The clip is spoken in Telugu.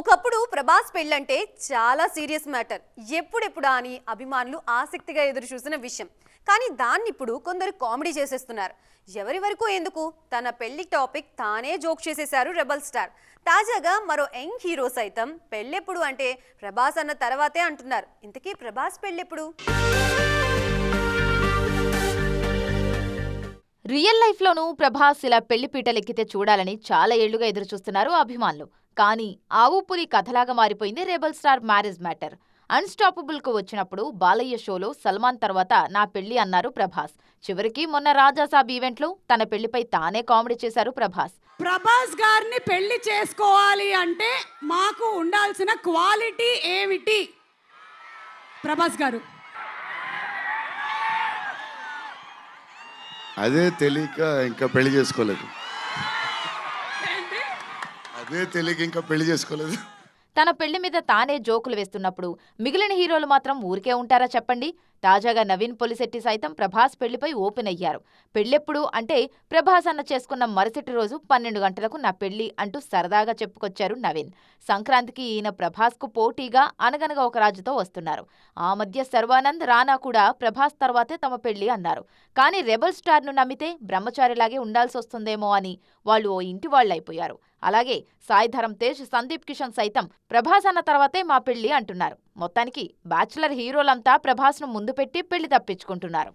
ఒకప్పుడు ప్రభాస్ పెళ్ళంటే చాలా సీరియస్ మ్యాటర్. ఎప్పుడెప్పుడా అని అభిమానులు ఆసక్తిగా ఎదురు చూసిన విషయం. కానీ దాన్ని ఇప్పుడు కొందరు కామెడీ చేసేస్తున్నారు. ఎవరి వరకు ఎందుకు, తన పెళ్లి టాపిక్ తానే జోక్ చేసేశారు రెబల్ స్టార్. తాజాగా మరో యంగ్ హీరో సైతం పెళ్ళెప్పుడు అంటే ప్రభాస్ అన్న తర్వాతే అంటున్నారు. ఇంతకీ ప్రభాస్ పెళ్ళెప్పుడు? రియల్ లైఫ్ లోనూ ప్రభాస్ ఇలా పెళ్లి పీటలెక్కితే చూడాలని చాలా ఏళ్లుగా ఎదురు చూస్తున్నారు అభిమానులు. కానీ ఆ ఊపురి కథలాగా మారిపోయింది rebel star marriage matter. Unstoppable కు వచ్చినప్పుడు బాలయ్య షోలో సల్మాన్ తర్వాత నా పెళ్లి అన్నారు ప్రభాస్. చివరికి మొన్న రాజాసాబ్ ఈవెంట్లో తన పెళ్లిపై తానే కామెడీ చేశారు ప్రభాస్. ప్రభాస్ గారిని పెళ్లి చేసుకోవాలి అంటే మాకు ఉండాల్సిన క్వాలిటీ ఏమిటి? ప్రభాస్ గారు అదే తెలియక ఇంకా పెళ్లి చేసుకోలేదు. అదే తెలియక ఇంకా పెళ్లి చేసుకోలేదు. తన పెళ్లి మీద తానే జోకులు వేస్తున్నప్పుడు మిగిలిన హీరోలు మాత్రం ఊరికే ఉంటారా చెప్పండి? తాజాగా నవీన్ పొలిశెట్టి సైతం ప్రభాస్ పెళ్లిపై ఓపెన్ అయ్యారు. పెళ్లెప్పుడు అంటే ప్రభాస్ అన్న చేసుకున్న మరుసటి రోజు 12 గంటలకు నా పెళ్లి అంటూ సరదాగా చెప్పుకొచ్చారు నవీన్. సంక్రాంతికి ఈయన ప్రభాస్ కు పోటీగా అనగనగా ఒక రాజుతో వస్తున్నారు. ఆ మధ్య శర్వానంద్, రానా కూడా ప్రభాస్ తర్వాతే తమ పెళ్లి అన్నారు. కానీ రెబల్ స్టార్ ను నమ్మితే బ్రహ్మచారిలాగే ఉండాల్సి వస్తుందేమో అని వాళ్ళు ఓ ఇంటి వాళ్ళైపోయారు. అలాగే సాయి ధరమ్ తేజ్, సందీప్ కిషన్ సైతం ప్రభాస్ అన్న తర్వాతే మా పెళ్లి అంటున్నారు. మొత్తానికి బ్యాచులర్ హీరోలంతా ప్రభాస్ ను ముందు పెట్టి పెళ్లి తప్పించుకుంటున్నారు.